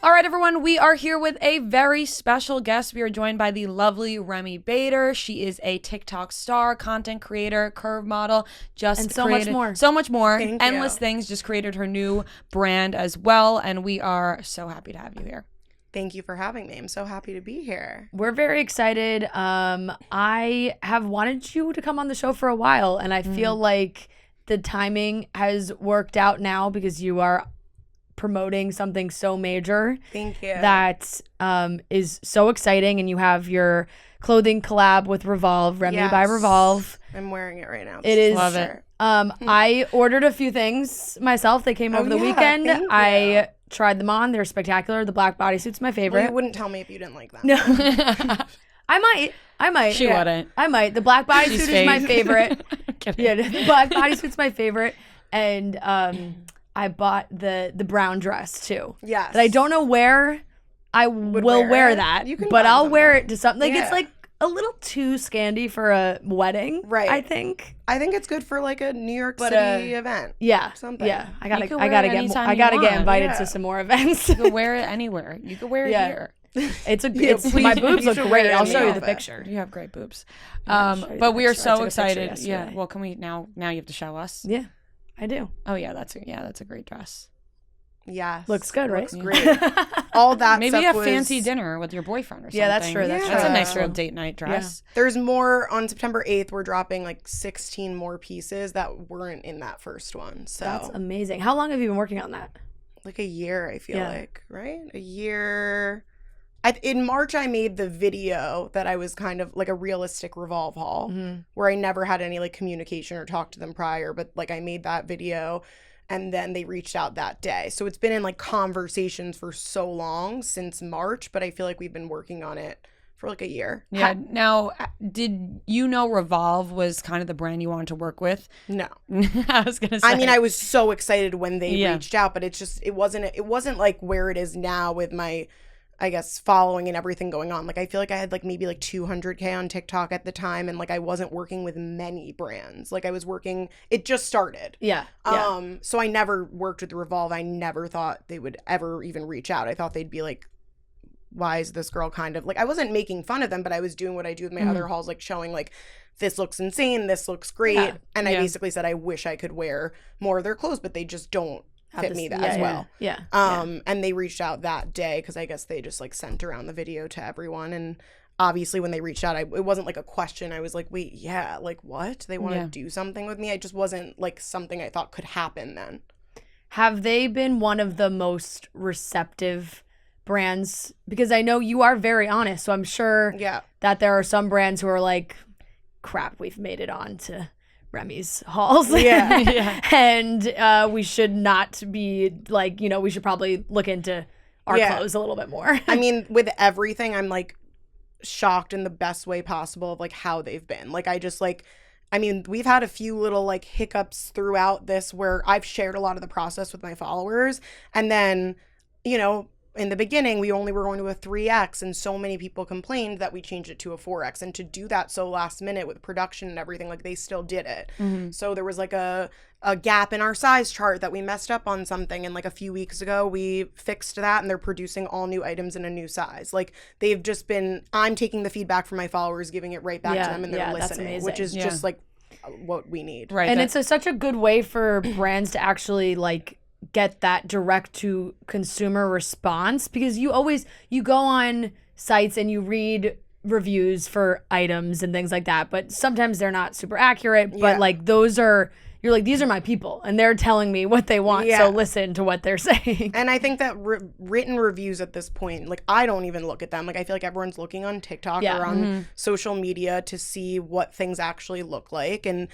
All right, everyone, we are here with a very special guest. We are joined by the lovely Remi Bader. She is a TikTok star, content creator, curve model, so much more. So much more. Thank Endless you. things. Just created her new brand as well. And we are so happy to have you here. Thank you for having me. I'm so happy to be here. We're very excited. I have wanted you to come on the show for a while, and I feel like the timing has worked out now because you are promoting something so major. Thank you. That is so exciting, and you have your clothing collab with Revolve, Remi by Yes. Revolve. I'm wearing it right now. It is. Love it. I ordered a few things myself. They came over the weekend. thank I you. tried them on. They're spectacular. The black bodysuit's my Well, favorite. you wouldn't tell me if you didn't like them. No. I might. She wouldn't. I might. The black bodysuit is my favorite. Kidding. Yeah, the black bodysuit's my favorite. And I bought the brown dress too. Yes. But I don't know where I will wear it. that. You can but find I'll wear something. it to something. Like Yeah. it's like a little too scandy for a wedding. Right. I think. I think it's good for like a New York But, City event. Yeah. Something. Yeah. I You gotta can wear it get anytime I you gotta get want. invited Yeah. to some more events. You can wear it anywhere. You can wear it Yeah. here. It's Yeah, please, my boobs you look should great. wear it I'll in show the you the outfit. picture. You have great boobs. I'll show you But the we are picture. I so took a picture excited. yesterday. Yeah. Well, can we now you have to show us? Yeah. I do. Oh yeah, that's a great dress. Yes. Looks good, right? Looks great. All that Maybe stuff a was... fancy dinner with your boyfriend or something. Yeah, that's true, that's That's a true. nice little date night dress. There's more on September 8th. We're dropping like 16 more pieces that weren't in that first one. So That's amazing. How long have you been working on that? like a year, I feel Yeah. like, right? A year. In March, I made the video that I was kind of like a realistic Revolve haul where I never had any like communication or talked to them prior, but like I made that video and then they reached out that day. So it's been in like conversations for so long since March, but I feel like we've been working on it for like a year. Yeah. Now, did you know Revolve was kind of the brand you wanted to work with? No. I was gonna say. I mean, I was so excited when they Yeah. reached out, but it wasn't like where it is now with my, I guess, following and everything going on. Like I feel like I had like maybe like 200K on TikTok at the time, and like I wasn't working with many brands. Like I was working, it just started. Yeah. So I never worked with Revolve. I never thought they would ever even reach out. I thought they'd be like, why is this girl kind of like, I wasn't making fun of them, but I was doing what I do with my other hauls, like showing like, this looks insane, this looks great. Yeah. And I Yeah. basically said I wish I could wear more of their clothes, but they just don't fit me as well. Yeah. And they reached out that day because I guess they just like sent around the video to everyone. And obviously when they reached out, it wasn't like a question. I was like, wait, yeah, like what? They want to Yeah. do something with me? I just wasn't like something I thought could happen then. Have they been one of the most receptive brands? Because I know you are very honest, so I'm sure Yeah. that there are some brands who are like, crap, we've made it on to Remi's hauls. Yeah. Yeah. And we should not be like, we should probably look into our Yeah. clothes a little bit more. I mean, with everything, I'm like shocked in the best way possible of like how they've been. Like I mean, we've had a few little like hiccups throughout this where I've shared a lot of the process with my followers. And then, in the beginning, we only were going to a 3X and so many people complained that we changed it to a 4X. And to do that so last minute with production and everything, like they still did it. So there was like a gap in our size chart that we messed up on something. And like a few weeks ago, we fixed that and they're producing all new items in a new size. Like they've just been, I'm taking the feedback from my followers, giving it right back to them and they're that's listening, amazing. which is Yeah. just like what we need. Right. And that- it's such a good way for brands to actually like get that direct to consumer response, because you go on sites and you read reviews for items and things like that, but sometimes they're not super accurate. But Yeah. like you're like, these are my people and they're telling me what they want. Yeah. So listen to what they're saying. And I think that written reviews at this point, like I don't even look at them. Like I feel like everyone's looking on TikTok Yeah. or on social media to see what things actually look like. And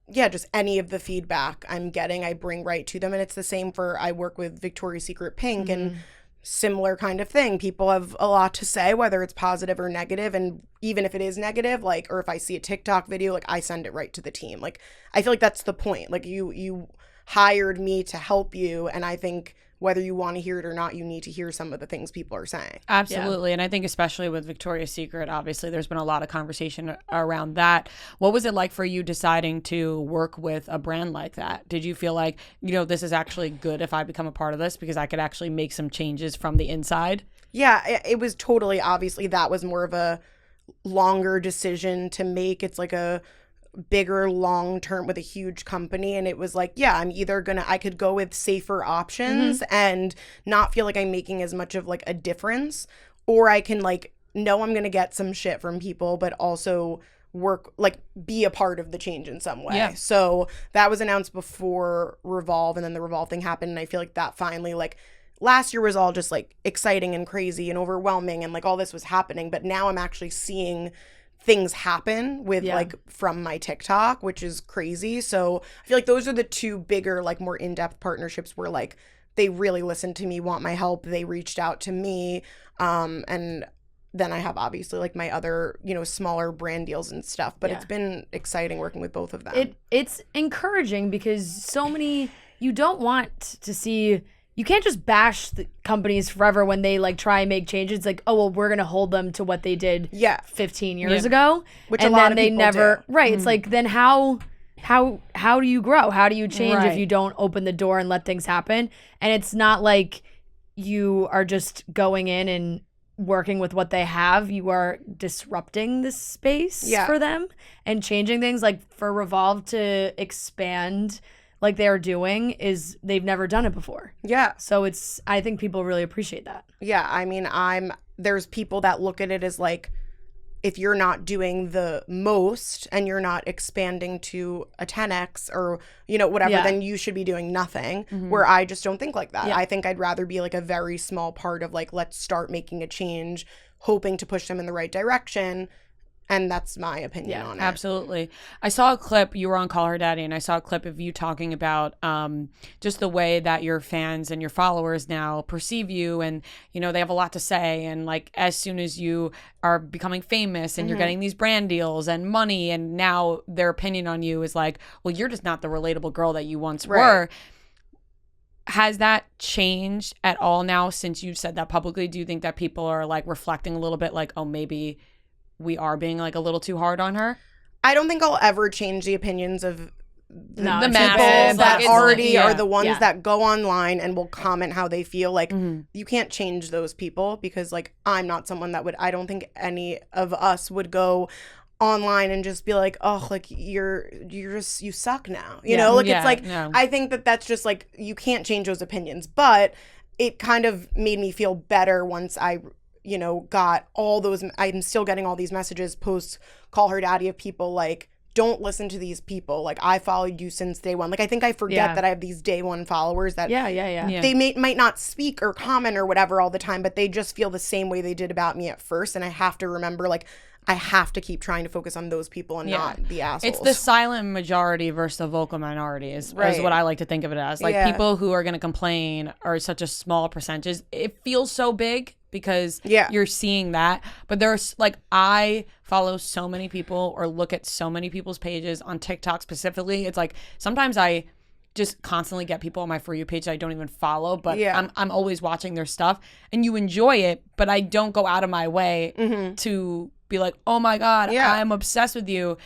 yeah, just any of the feedback I'm getting, I bring right to them. And it's the same I work with Victoria's Secret Pink and similar kind of thing. People have a lot to say, whether it's positive or negative. And even if it is negative, like, or if I see a TikTok video, like I send it right to the team. Like, I feel like that's the point. Like you hired me to help you. And I think whether you want to hear it or not, you need to hear some of the things people are saying. Absolutely. And I think especially with Victoria's Secret, obviously there's been a lot of conversation around that. What was it like for you deciding to work with a brand like that? Did you feel like, this is actually good if I become a part of this because I could actually make some changes from the inside? Yeah, it was totally, obviously that was more of a longer decision to make. It's like a bigger long term with a huge company, and it was like, yeah, I could go with safer options and not feel like I'm making as much of like a difference, or I can like know I'm gonna get some shit from people but also work, like be a part of the change in some way. Yeah. So that was announced before Revolve, and then the Revolve thing happened, and I feel like that finally, like last year was all just like exciting and crazy and overwhelming and like all this was happening, but now I'm actually seeing things happen with like from my TikTok, which is crazy. So I feel like those are the two bigger, like more in-depth partnerships where like they really listened to me, want my help, they reached out to me, and then I have obviously like my other, smaller brand deals and stuff, but it's been exciting working with both of them. It's encouraging because you don't want to see. You can't just bash the companies forever when they like try and make changes. It's like, oh well, we're gonna hold them to what they did 15 years ago, which and a lot then of they people never do. Right. It's like, then how do you grow? How do you change if Right. you don't open the door and let things happen? And it's not like you are just going in and working with what they have. You are disrupting the space for them and changing things. Like for Revolve to expand like they're doing is they've never done it before. Yeah. So I think people really appreciate that. Yeah. I mean, there's people that look at it as like, if you're not doing the most and you're not expanding to a 10x or, whatever, then you should be doing nothing. Where I just don't think like that. I think I'd rather be like a very small part of like, let's start making a change, hoping to push them in the right direction. And that's my opinion on it. Absolutely. I saw a clip, you were on Call Her Daddy, and I saw a clip of you talking about just the way that your fans and your followers now perceive you, and, they have a lot to say. And like, as soon as you are becoming famous and you're getting these brand deals and money, and now their opinion on you is like, well, you're just not the relatable girl that you once were. Has that changed at all now since you've said that publicly? Do you think that people are like reflecting a little bit like, oh, maybe we are being like a little too hard on her? I don't think I'll ever change the opinions of the masses, people that like, already yeah. are the ones that go online and will comment how they feel. Like, you can't change those people because, like, I'm not someone that would, I don't think any of us would go online and just be like, oh, like, you suck now. You know? Like, it's like, I think that's just, like, you can't change those opinions. But it kind of made me feel better once I got all those, I'm still getting all these messages post Call Her Daddy of people like, don't listen to these people. Like, I followed you since day one. Like, I think I forget that I have these day one followers that they might not speak or comment or whatever all the time, but they just feel the same way they did about me at first. And I have to remember, like, I have to keep trying to focus on those people and not the assholes. It's the silent majority versus the vocal minority is what I like to think of it as. Like, people who are going to complain are such a small percentage. It feels so big because you're seeing that. But there's like, I follow so many people or look at so many people's pages on TikTok specifically. It's like, sometimes I just constantly get people on my For You page that I don't even follow, but I'm always watching their stuff, and you enjoy it, but I don't go out of my way to be like, oh my God, I'm obsessed with you,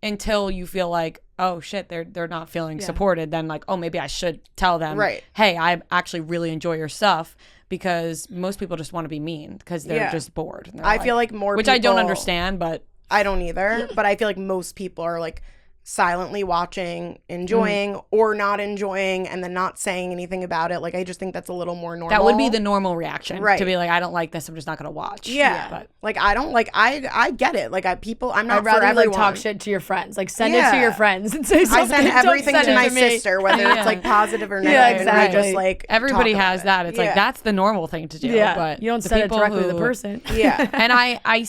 until you feel like, oh shit, they're not feeling supported. Then like, oh, maybe I should tell them, hey, I actually really enjoy your stuff, because most people just want to be mean because they're just bored. I feel like more which people, I don't understand, but I don't either. But I feel like most people are like silently watching, enjoying or not enjoying, and then not saying anything about it. Like, I just think that's a little more normal. That would be the normal reaction, to be like, I don't like this, I'm just not gonna watch. But like, I don't like, I get it. Like, I'm not I'd rather for everyone. like talk shit to your friends, like send it to your friends and say something. I send everything to my me. sister, whether it's like positive or negative. exactly. And we just like everybody talk has about that. It's like, that's the normal thing to do. But you don't the send it people directly to the who- person. And I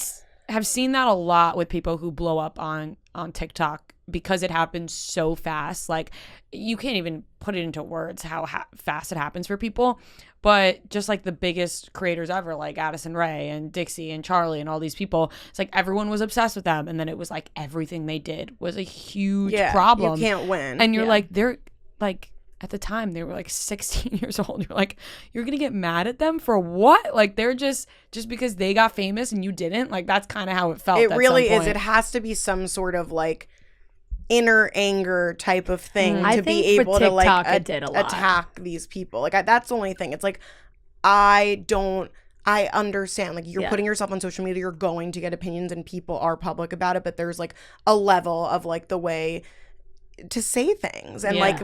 have seen that a lot with people who blow up on TikTok, because it happens so fast. Like, you can't even put it into words how fast it happens for people. But just like the biggest creators ever, like Addison Rae and Dixie and Charlie and all these people, it's like everyone was obsessed with them, and then it was like everything they did was a huge problem. You can't win. And you're like, they're like, at the time they were like 16 years old. You're like, you're gonna get mad at them for what? Like they're just because they got famous and you didn't. Like that's kind of how it felt. It really is. It has to be some sort of like inner anger type of thing to be able to like attack these people. Like that's the only thing. It's like I understand, like you're putting yourself on social media, you're going to get opinions and people are public about it, but there's like a level of like the way to say things. And like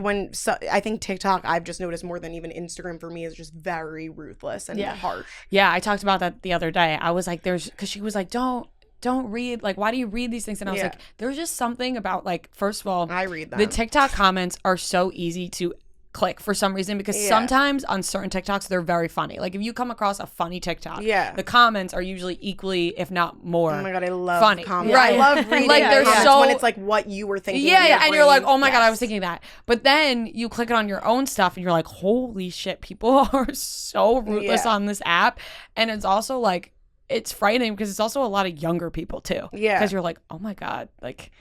I think TikTok, I've just noticed more than even Instagram for me, is just very ruthless and harsh. Yeah, I talked about that the other day. I was like, because she was like, don't read, like, why do you read these things? And I was like, there's just something about, like, first of all, I read them. The TikTok comments are so easy to click for some reason, because sometimes on certain TikToks they're very funny. Like if you come across a funny TikTok, the comments are usually equally, if not more, oh my god, I love funny. Comments. Right. I love reading like they're so when it's like what you were thinking. And you're like, oh my god, I was thinking that. But then you click it on your own stuff and you're like, holy shit, people are so ruthless on this app. And it's also like, it's frightening because it's also a lot of younger people too. Yeah. Because you're like, oh my god, like.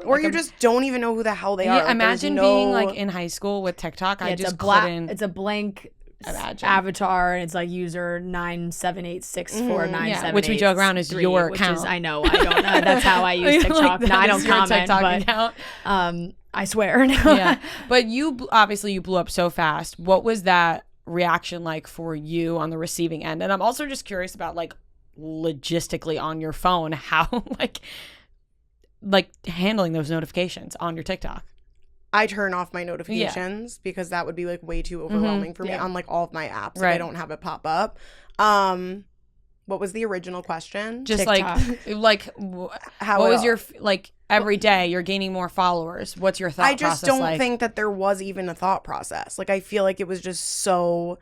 Or you just don't even know who the hell they are. Like, imagine being like in high school with TikTok. I just couldn't. It's a blank avatar, and it's like user 9786497. Which we joke around is your account. I know. I don't know. That's how I use TikTok. I don't comment, but I swear. But you obviously you blew up so fast. What was that reaction like for you on the receiving end? And I'm also just curious about like logistically on your phone, how like handling those notifications on your TikTok. I turn off my notifications because that would be like way too overwhelming for me on like all of my apps. Right. I don't have it pop up. What was the original question? Just TikTok. How what was your like every day you're gaining more followers? What's your thought process? I just don't think that there was even a thought process. Like I feel like it was just so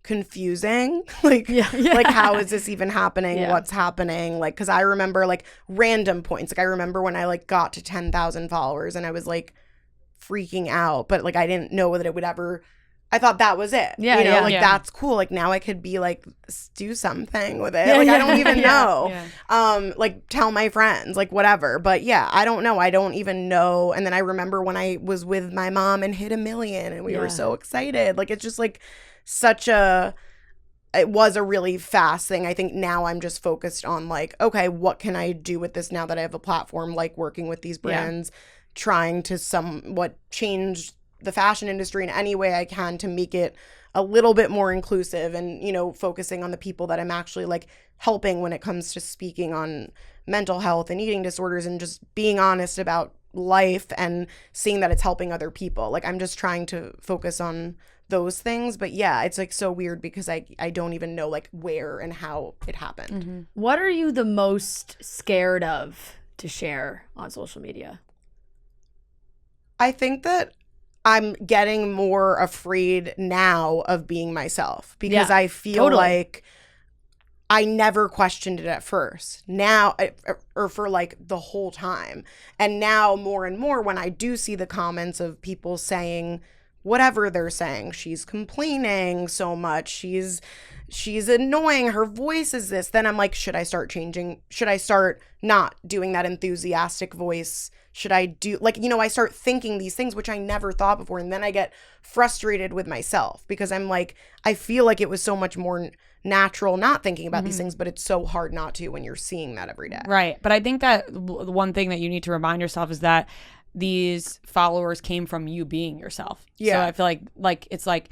confusing. Like how is this even happening? What's happening? Like because I remember like random points. Like I remember when I like got to 10,000 followers and I was like freaking out, but like I didn't know that it would ever. I thought that was it. That's cool. Like now I could be like do something with it. I don't even know. Like tell my friends, like whatever. But I don't know. I don't even know. And then I remember when I was with my mom and hit 1 million and we were so excited. Like it's just like it was a really fast thing. I think now I'm just focused on like, okay, what can I do with this now that I have a platform, like working with these brands, trying to somewhat change the fashion industry in any way I can to make it a little bit more inclusive and, focusing on the people that I'm actually like helping when it comes to speaking on mental health and eating disorders and just being honest about life and seeing that it's helping other people. Like I'm just trying to focus on those things. But it's like so weird because I don't even know like where and how it happened. Mm-hmm. What are you the most scared of to share on social media? I think that I'm getting more afraid now of being myself because I feel like I never questioned it at first. Now, or for like the whole time. And now more and more when I do see the comments of people saying whatever they're saying, she's complaining so much, she's annoying, her voice is this, then I'm like, should I start changing? Should I start not doing that enthusiastic voice? Should I do I start thinking these things, which I never thought before. And then I get frustrated with myself because I'm like, I feel like it was so much more natural not thinking about these things, but it's so hard not to when you're seeing that every day. Right. But I think that one thing that you need to remind yourself is that these followers came from you being yourself. Yeah. So I feel like it's like,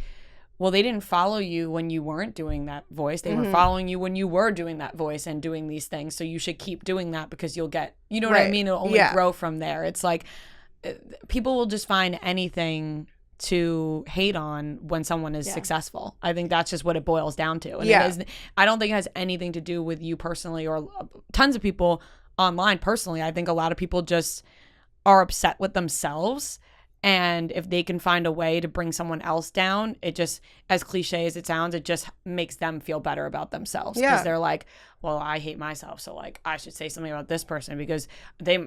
well, they didn't follow you when you weren't doing that voice. They were following you when you were doing that voice and doing these things. So you should keep doing that because you'll get, you know what I mean? It'll only grow from there. It's like people will just find anything to hate on when someone is successful. I think that's just what it boils down to. And I don't think it has anything to do with you personally or tons of people online personally. I think a lot of people just are upset with themselves. And if they can find a way to bring someone else down, it just, as cliche as it sounds, it just makes them feel better about themselves. Because they're like, well, I hate myself, so like I should say something about this person because they,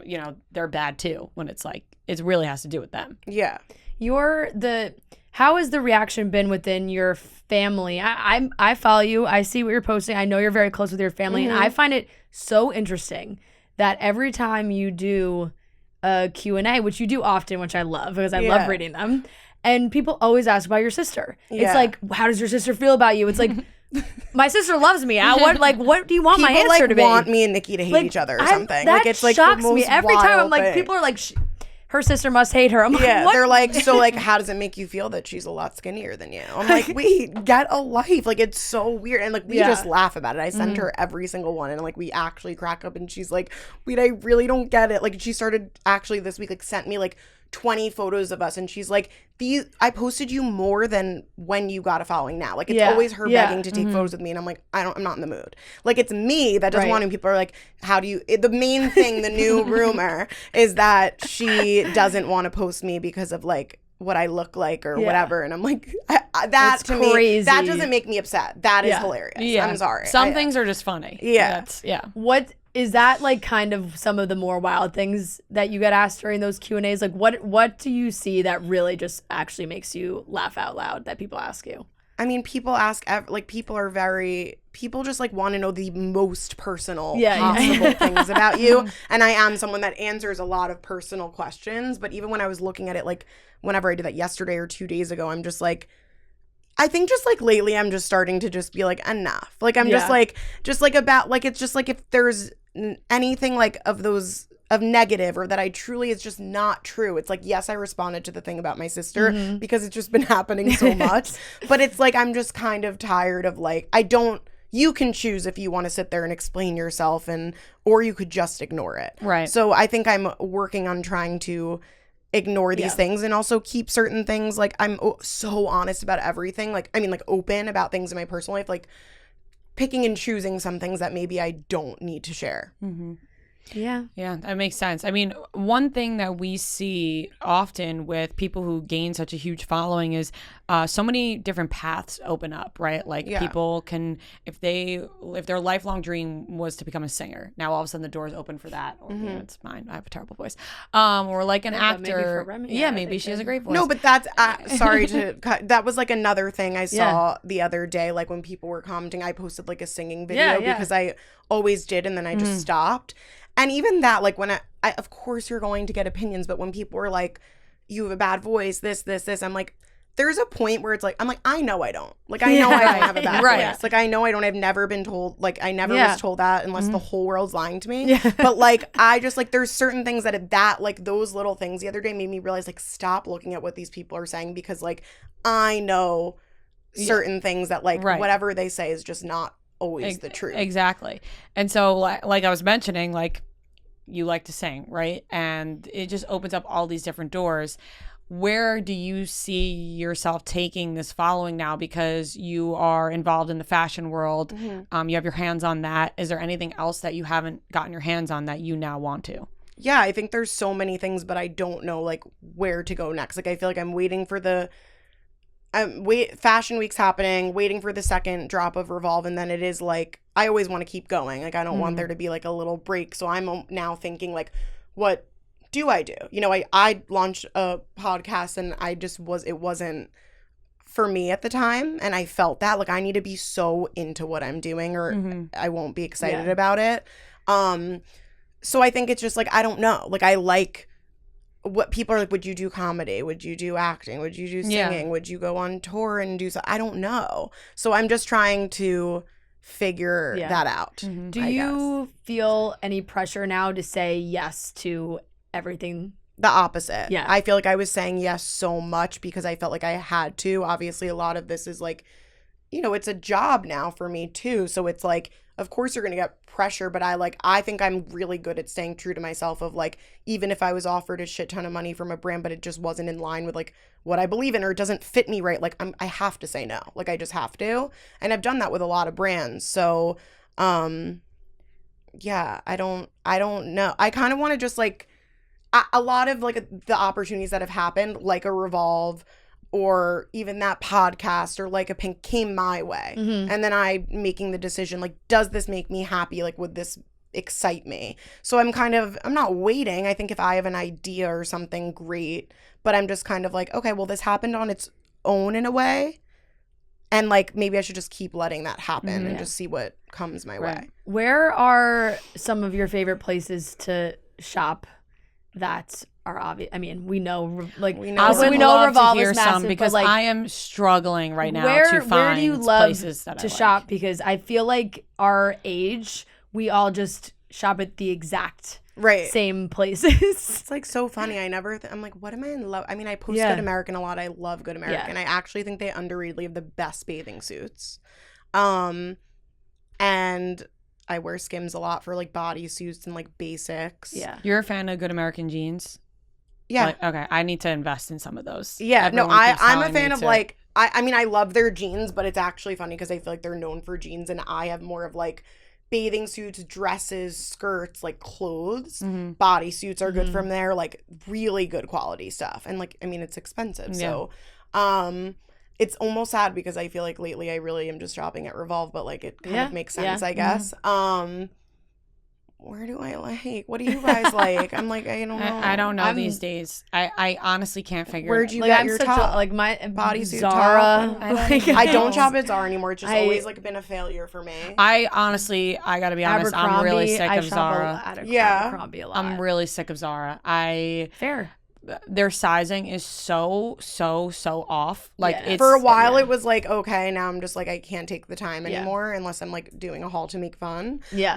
they're bad too. When it's like, it really has to do with them. Yeah. How has the reaction been within your family? I follow you. I see what you're posting. I know you're very close with your family. And I find it so interesting that every time you do a Q&A, which you do often, which I love because I love reading them. And people always ask about your sister. It's like, how does your sister feel about you? It's like, my sister loves me. What do you want people, my answer to be? People want me and Nikki to hate each other or something. That it's like shocks the most me. Every time I'm like, thing. people are like, her sister must hate her. I'm like, what? They're like, so like, how does it make you feel that she's a lot skinnier than you? I'm like, wait, get a life. Like, it's so weird. And like, we just laugh about it. I send her every single one, and like, we actually crack up, and she's like, wait, I really don't get it. Like, she started actually this week, like, sent me like 20 photos of us, and she's like, I posted you more than when you got a following now. Like, it's always her begging to take photos with me, and I'm like, I'm not in the mood. Like, it's me that doesn't want to. People are like, how do you the main thing, the new rumor is that she doesn't want to post me because of like what I look like or whatever, and I'm like, that to me, that doesn't make me upset. That is hilarious. I'm sorry. Some things are just funny. What is that, like, kind of some of the more wild things that you get asked during those Q&As? Like, what do you see that really just actually makes you laugh out loud that people ask you? I mean, people ask, like, people just, like, want to know the most personal possible things about you. And I am someone that answers a lot of personal questions. But even when I was looking at it, like, whenever I did that yesterday or 2 days ago, I'm just like, I think just like lately I'm just starting to just be like, enough. Like, I'm just like about, like, it's just like if there's anything like of negative or that I truly, it's just not true. It's like, yes, I responded to the thing about my sister because it's just been happening so much. But it's like, I'm just kind of tired of like, you can choose if you want to sit there and explain yourself, or you could just ignore it. Right. So I think I'm working on trying to ignore these things and also keep certain things. Like, I'm so honest about everything. Like, I mean, like, open about things in my personal life, like picking and choosing some things that maybe I don't need to share. Yeah, that makes sense. I mean, one thing that we see often with people who gain such a huge following is so many different paths open up, right? Like, people can, if their lifelong dream was to become a singer, now all of a sudden the doors open for that. Or it's mine. I have a terrible voice. Or like an actor. Maybe for Remi, maybe she has a great voice. No, but that's sorry to cut. That was like another thing I saw the other day. Like, when people were commenting, I posted like a singing video because I always did, and then I just stopped. And even that, like, when I of course you're going to get opinions, but when people are like, you have a bad voice, this, I'm like, there's a point where it's like, I'm like, I know I don't. Like, I know I don't have a bad voice. Like, I know I don't. I've never been told, like, I never was told that unless the whole world's lying to me. But, like, I just, like, there's certain things that, like, those little things the other day made me realize, like, stop looking at what these people are saying, because, like, I know certain things that, like, whatever they say is just not always the truth. Exactly. And so, like I was mentioning, like, you like to sing, right? And it just opens up all these different doors. Where do you see yourself taking this following now? Because you are involved in the fashion world. You have your hands on that. Is there anything else that you haven't gotten your hands on that you now want to? Yeah, I think there's so many things, but I don't know, like, where to go next. Like, I feel like I'm waiting for Fashion Week's happening, waiting for the second drop of Revolve, and then it is like, I always want to keep going. Like, I don't want there to be like a little break. So I'm now thinking, like, what do I do? You know, I launched a podcast, and it wasn't for me at the time, and I felt that, like, I need to be so into what I'm doing, or I won't be excited about it. So I think it's just like, I don't know. Like, I like what people are like, would you do comedy? Would you do acting? Would you do singing? Would you go on tour and do so? I don't know. So I'm just trying to figure that out. Do you feel any pressure now to say yes to everything? The opposite. Yeah. I feel like I was saying yes so much because I felt like I had to. Obviously, a lot of this is like, you know, it's a job now for me too. So it's like, of course you're going to get pressure, but I think I'm really good at staying true to myself of, like, even if I was offered a shit ton of money from a brand, but it just wasn't in line with, like, what I believe in, or it doesn't fit me right, like, I have to say no. Like, I just have to. And I've done that with a lot of brands. So, yeah, I don't know. I kind of want to just, like, a lot of, like, the opportunities that have happened, like a Revolve, or even that podcast, or like a Pink, came my way. And then I making the decision, like, does this make me happy? Like, would this excite me? So I'm not waiting. I think if I have an idea or something, great. But I'm just kind of like, okay, well, this happened on its own in a way. And, like, maybe I should just keep letting that happen and just see what comes my way. Where are some of your favorite places to shop that are obvious. I mean, we know like we know Revolve is massive, because like, I am struggling right now to find where do you love places that to shop, because I feel like our age, we all just shop at the exact same places. It's like so funny. I'm like, what am I in love? I mean, I post Good American a lot. I love Good American. I actually think they underratedly have the best bathing suits. And I wear Skims a lot for like bodysuits and like basics. Yeah. You're a fan of Good American jeans? Yeah. Like, okay. I need to invest in some of those. Yeah. Everyone I'm a fan of like, I mean, I love their jeans, but it's actually funny because I feel like they're known for jeans and I have more of like bathing suits, dresses, skirts, like clothes. Bodysuits are good from there, like really good quality stuff. And like, I mean, it's expensive. So, it's almost sad because I feel like lately I really am just shopping at Revolve, but like it kind of makes sense, I guess. Where do I like? What do you guys like? I'm like, I don't know. I don't know these days. I honestly can't figure Where'd you like, get I'm your such top? like my bodysuit Zara. I don't shop at Zara anymore. It's just always like been a failure for me. I honestly, I gotta be honest, I'm really sick of Zara. Abercrombie a lot. I'm really sick of Zara. Fair. Their sizing is so off. Like it's, for a while it was like okay, now I'm just like I can't take the time anymore unless I'm like doing a haul to make fun. But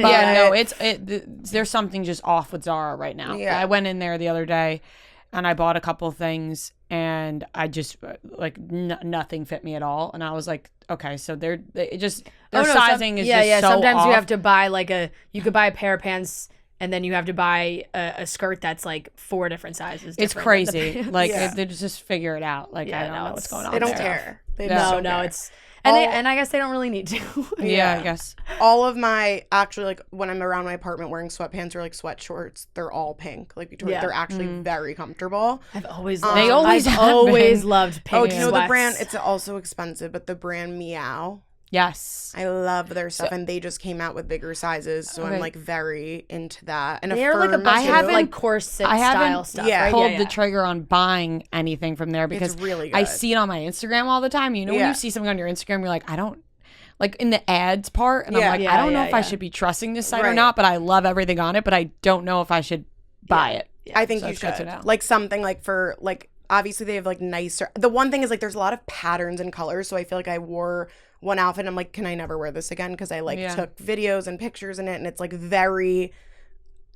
no, there's something just off with Zara right now. I went in there the other day and I bought a couple of things and I just like nothing fit me at all, and I was like, okay, so their sizing is just so sometimes off. you have to buy you could buy a pair of pants and then you have to buy a skirt that's like 4 different sizes. It's crazy. Like they just figure it out. Like I don't know what's going on. They don't care. They don't care. It's and I guess they don't really need to. I guess all of my actually like when I'm around my apartment wearing sweatpants or like sweat shorts, they're all pink. Like they're actually very comfortable. I've always loved loved pink. Oh, do you know the brand? It's also expensive, but the brand Meow. Yes. I love their stuff, and they just came out with bigger sizes, so I'm like very into that. And they're like I haven't like corset style stuff. Pulled the trigger on buying anything from there because it's really good. I see it on my Instagram all the time. You know, when you see something on your Instagram, you're like, I don't like in the ads part, and I'm like, I don't know if I should be trusting this site or not, but I love everything on it, but I don't know if I should buy it. I think you should. Like something like for like obviously they have like nicer. The one thing is like there's a lot of patterns and colors, so I feel like I wore one outfit and I'm like, can I never wear this again? Because I like took videos and pictures in it, and it's like very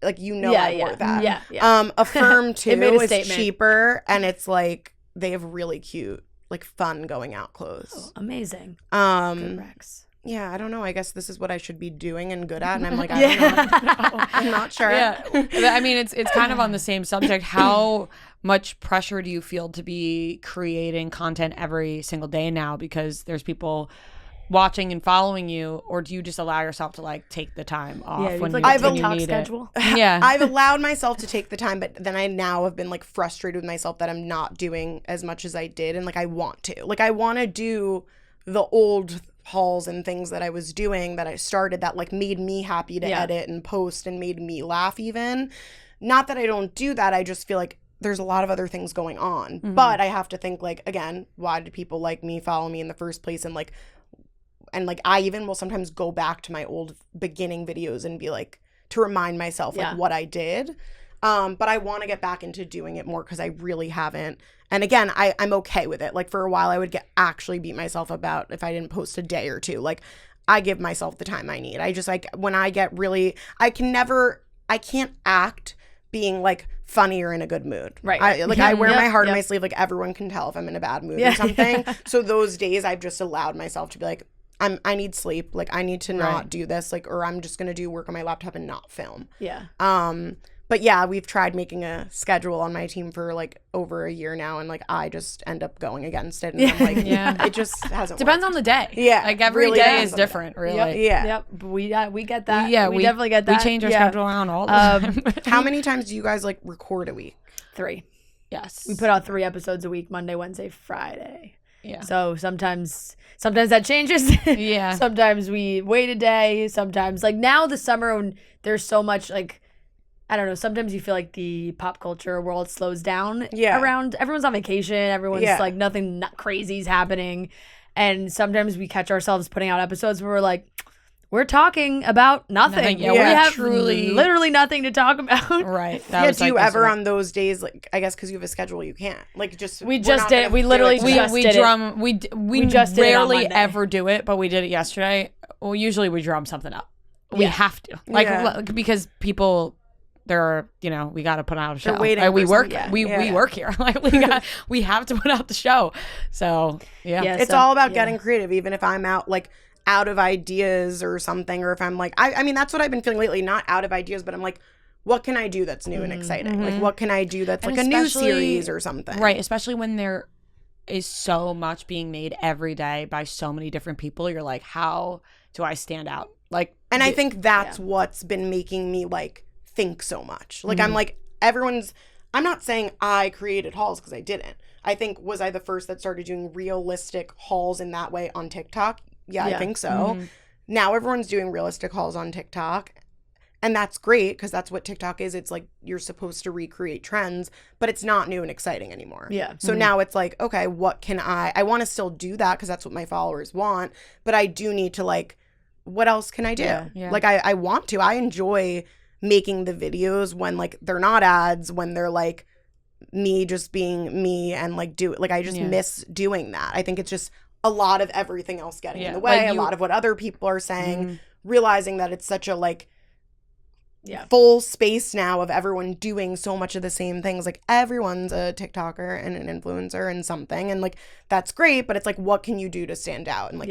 like I wore that. Affirm too is cheaper, and it's like they have really cute like fun going out clothes. Oh, amazing. Good Rex. Yeah, I don't know. I guess this is what I should be doing and good at, and I'm like, I don't know. I'm not sure. Yeah, I mean, it's kind of on the same subject. How much pressure do you feel to be creating content every single day now because there's people watching and following you, or do you just allow yourself to like take the time off when you need schedule? It? Yeah, I've allowed myself to take the time, but then I now have been like frustrated with myself that I'm not doing as much as I did, and like I want to do the old hauls and things that I was doing that I started that like made me happy to edit and post and made me laugh even. Not that I don't do that, I just feel like there's a lot of other things going on. But I have to think like, again, why did people like me, follow me in the first place? And like I even will sometimes go back to my old beginning videos and be like, to remind myself like what I did. But I want to get back into doing it more because I really haven't. And again, I'm okay with it. Like for a while I would actually beat myself about if I didn't post a day or two. Like I give myself the time I need. I just like when I get really, I can't act being like funny or in a good mood. Right. I wear my heart on my sleeve. Like everyone can tell if I'm in a bad mood or something. So those days I've just allowed myself to be like, I need sleep. Like I need to not do this. Like, or I'm just going to do work on my laptop and not film. Yeah. But yeah, we've tried making a schedule on my team for like over a year now, and like I just end up going against it, and I'm like, it just hasn't. Depends worked. on the day. Yeah, like every really day is different. Really. Yep. We get that. Yeah, we definitely get that. We change our schedule around all the time. How many times do you guys like record a week? 3. Yes. We put out 3 episodes a week: Monday, Wednesday, Friday. Yeah. So sometimes that changes. Yeah. Sometimes we wait a day. Sometimes like now the summer when there's so much like. I don't know. Sometimes you feel like the pop culture world slows down around. Everyone's on vacation. Everyone's like nothing crazy is happening. And sometimes we catch ourselves putting out episodes where we're like, we're talking about nothing. Yeah, we have truly literally nothing to talk about. Right. Do you ever on those days, like, I guess because you have a schedule, you can't. Like, we just did it. We literally just did it. We just rarely ever do it, but we did it yesterday. Well, usually we drum something up. We have to. Like, because people... There are, we got to put out a show. We work. We work here. Like we have to put out the show. So it's all about getting creative. Even if I'm out of ideas or something, or if I'm like, I mean, that's what I've been feeling lately. Not out of ideas, but I'm like, what can I do that's new and exciting? Mm-hmm. Like, what can I do that's like a new series or something? Right. Especially when there is so much being made every day by so many different people. You're like, how do I stand out? Like, and I think that's what's been making me think so much. Like, I'm like, I'm not saying I created hauls because I didn't. I think, was I the first that started doing realistic hauls in that way on TikTok? Yeah. I think so. Mm-hmm. Now everyone's doing realistic hauls on TikTok. And that's great because that's what TikTok is. It's like you're supposed to recreate trends, but it's not new and exciting anymore. Yeah. So now it's like, okay, what can I want to still do that because that's what my followers want. But I do need to what else can I do? Yeah. Like, I want to. I enjoy making the videos when they're not ads, when they're me just being me and I just miss doing that. I think it's just a lot of everything else getting in the way, a lot of what other people are saying, realizing that it's such a full space now of everyone doing so much of the same things. Like, everyone's a TikToker and an influencer and something, and that's great, but it's what can you do to stand out? And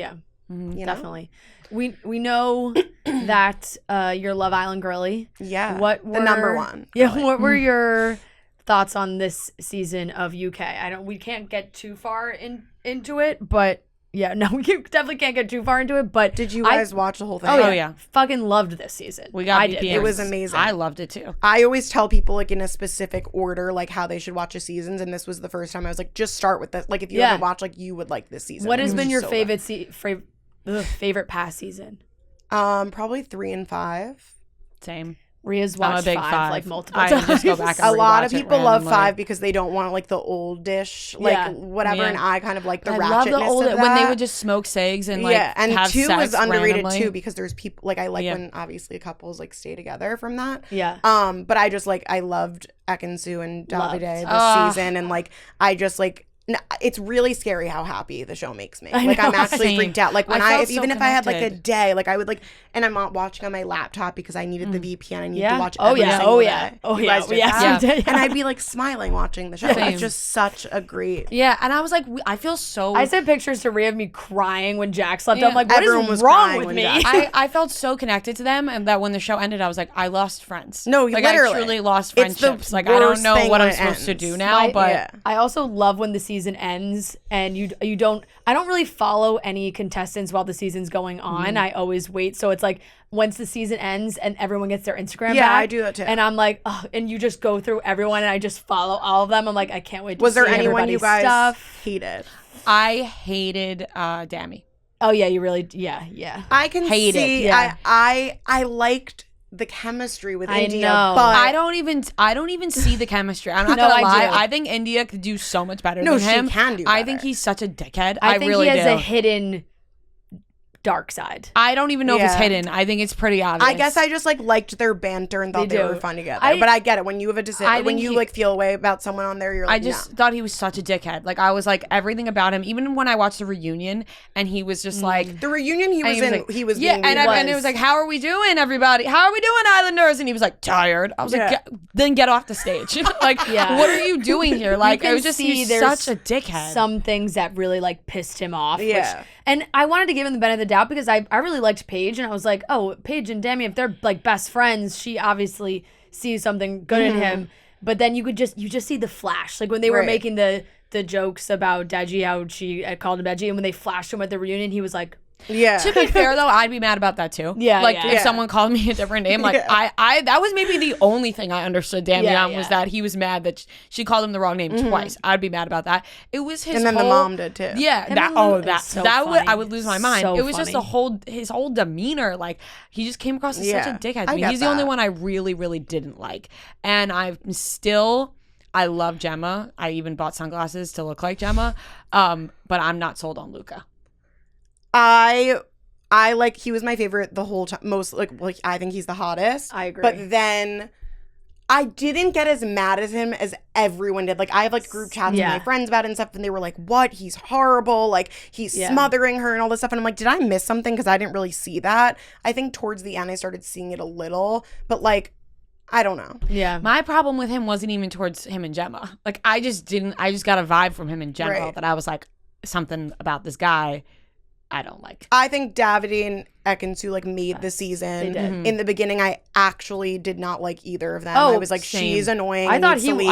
definitely. We know that you're Love Island girly. Yeah. The number one. Yeah. Girly. What were your thoughts on this season of UK? We can't get too far into it, but no, we definitely can't get too far into it. But did you guys watch the whole thing? Oh yeah. Fucking loved this season. I did. It was amazing. I loved it too. I always tell people in a specific order how they should watch a seasons, and this was the first time I was just start with this. If you ever watch you would like this season. What has been your favorite past season? Probably 3 and 5. Same. Ria's watched 5 multiple times. Just go back and a lot of people love 5 because they don't want the oldish whatever, and I kind of the ratchetness of that. When they would just smoke cigs and and have 2 sex was underrated randomly. too because there's people I when obviously couples stay together from that. Yeah. But I just I loved Ekin-Su and Davide this season, and I just it's really scary how happy the show makes me. I'm actually freaked out. When even if I had a day, I would and I'm not watching on my laptop because I needed the VPN. I needed to watch every single day. You guys did that? And I'd be smiling watching the show. It's just such a great. Yeah, and I was I feel so. I sent pictures to Ria of me crying when Jax left. I'm what Everyone is wrong with me? I felt so connected to them, and that when the show ended, I was I lost friends. No, literally, I truly lost friendships. I don't know what I'm supposed to do now, but I also love when the season ends and you don't. I don't really follow any contestants while the season's going on. I always wait, so it's once the season ends and everyone gets their Instagram back. Yeah, I do that too. And I'm and you just go through everyone and I just follow all of them. I'm I can't wait to Was see there anyone you guys stuff. hated? I hated Dami. Oh yeah, you really yeah. I can hate see it. Yeah. I liked the chemistry with India, know. but I don't even see the chemistry. I'm not gonna lie. I think India could do so much better than him. She can do better. I think he's such a dickhead. I think really he has do. a hidden dark side. I don't even know if it's hidden. I think it's pretty obvious. I guess I just liked their banter and thought they were fun together. But I get it when you have a decision, when you feel a way about someone on there, you're I just thought he was such a dickhead. I was everything about him. Even when I watched the reunion and he was just the reunion he was in, he was and it was how are we doing, everybody? How are we doing, Islanders? And he was tired. I was then get off the stage. What are you doing here? It was just he's such a dickhead. Some things that really pissed him off. Yeah. And I wanted to give him the benefit of the doubt because I really liked Paige, and I was Paige and Demi, if they're best friends, she obviously sees something good in him. But then you just see the flash, when they were making the jokes about Deji, how she had called him Deji, and when they flashed him at the reunion, he was yeah. To be fair though, I'd be mad about that too. Yeah. If someone called me a different name, I that was maybe the only thing I understood Damian was that he was mad that she called him the wrong name twice. I'd be mad about that. It was his and then the mom did too. Yeah. I would lose my mind. So it was just his whole demeanor. He just came across as such a dickhead to me. He's the only one I really, really didn't like. And I love Gemma. I even bought sunglasses to look like Gemma. But I'm not sold on Luca. I He was my favorite the whole time. Most like I think he's the hottest. I agree. But then I didn't get as mad as him as everyone did. Like, I have like group chats with my friends about it and stuff, and they were like, what? He's horrible. Like, he's smothering her and all this stuff. And I'm like, did I miss something? Because I didn't really see that. I think towards the end I started seeing it a little, but like, I don't know. Yeah. My problem with him wasn't even towards him and Gemma. Like, I just got a vibe from him in general that I was like, something about this guy I don't like. I think Davide and Ekansu like made the season. They did. In the beginning, I actually did not like either of them. Oh, I was like, same. she's annoying. I thought he was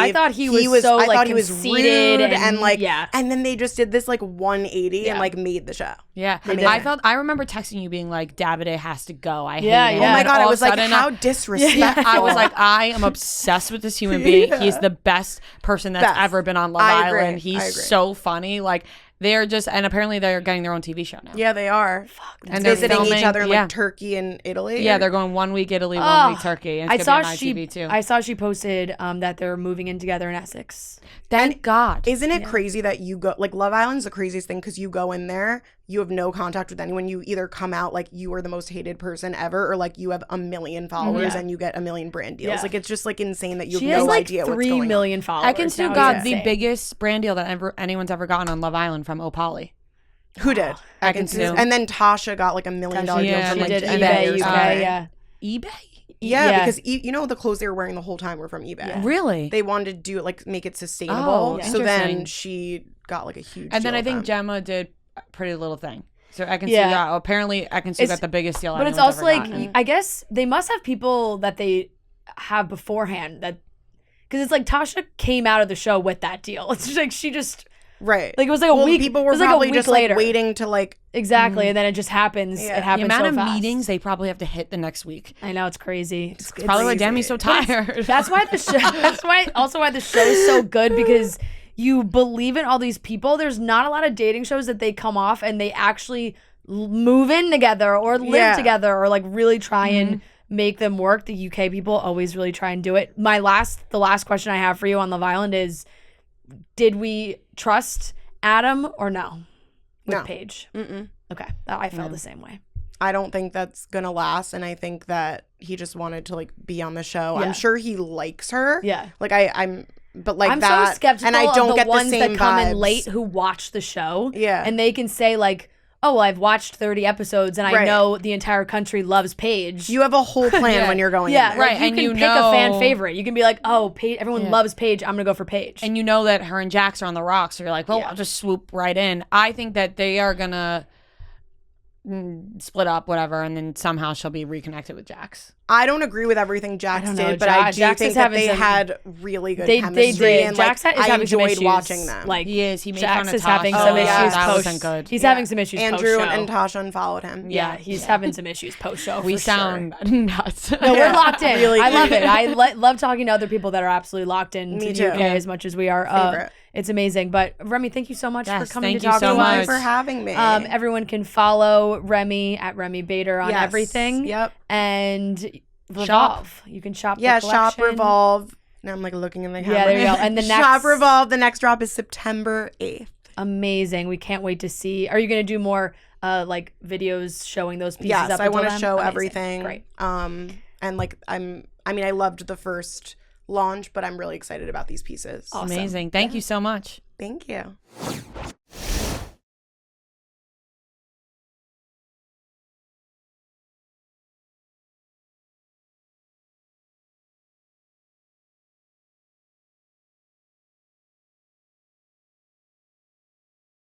so I like thought he was conceited rude and like, yeah. and then they just did this like 180 and like made the show. Yeah, I remember texting you being like, Davide has to go. I hate it. Oh my And god, I all was of a like, sudden, how disrespectful. I was like, I am obsessed with this human being. He's the best person that's ever been on Love Island. He's so funny. Like, they're just, and apparently they're getting their own TV show now. Yeah, they are. Fuck, and they're visiting each other in like Turkey and Italy. Yeah, they're going 1 week Italy, 1 week Turkey. And it's gonna be on ITV too. I saw she posted that they're moving in together in Essex. Thank God. Isn't it crazy that you go, like, Love Island's the craziest thing because you go in there, you have no contact with anyone. You either come out like you are the most hated person ever, or like you have 1 million followers and you get 1 million brand deals. Like, it's just like insane that you have no idea what's going on. She has like 3 million followers. Ekansu got the biggest brand deal that anyone's ever gotten on Love Island from Opali. Who did? Ekansu. And then Tasha got like $1 million deal from like eBay UK. eBay? Yeah, because you know the clothes they were wearing the whole time were from eBay. Yeah. Really? They wanted to do it like make it sustainable. So then she got like a huge and deal then I think them. Gemma did Pretty Little Thing. So Ekansu, apparently Ekansu got the biggest deal. But it's also like gotten. I guess they must have people that they have beforehand that because it's like Tasha came out of the show with that deal. It's just like she just. Right. Like it was like a week. People were probably just later. Like waiting to like exactly, and then it just happens. Yeah. It happens. The amount so of fast. meetings they probably have to hit the next week. I know it's crazy. It's probably why Demi's so tired. That's why the show. That's why the show is so good because you believe in all these people. There's not a lot of dating shows that they come off and they actually move in together or live together or like really try and make them work. The UK people always really try and do it. The last question I have for you on Love Island is, did we trust Adam or no? With Paige. Okay. I felt the same way. I don't think that's gonna last, and I think that he just wanted to like be on the show. I'm sure he likes her. Yeah. Like I'm so skeptical and I don't of get the ones the same that come vibes. in late who watch the show. Yeah. And they can say like, oh, well, I've watched 30 episodes and I know the entire country loves Paige. You have a whole plan when you're going in there. Right. You can pick a fan favorite. You can be like, oh, Paige, everyone loves Paige. I'm going to go for Paige. And you know that her and Jax are on the rocks. So you're like, well, I'll just swoop right in. I think that they are going to split up, whatever, and then somehow she'll be reconnected with Jax. I don't agree with everything Jax did, but I do think that they had really good chemistry. They did. And Jax like, is I having some enjoyed issues. watching them. Like, he is. He made Jax fun of is having Tasha. some issues that post. wasn't good. He's having some issues Andrew post-show. and Tasha unfollowed him. Yeah, he's having some issues post-show. We sound nuts. No, we're locked in. Really, I love it. I love talking to other people that are absolutely locked in to the UK as much as we are. It's amazing. But Remi, thank you so much for coming to talk to us. Thank you for having me. Everyone can follow Remi at Remi Bader on everything. Yep. And Revolve. You can shop the collection. Shop Revolve. Now I'm like looking in the camera. Yeah, there you go. And the next Shop Revolve. The next drop is September 8th. Amazing. We can't wait to see. Are you going to do more like videos showing those pieces up? Yes, I want to show Amazing. everything. Great. And like I loved the first launch, but I'm really excited about these pieces. Awesome. Amazing. Thank you so much. Thank you.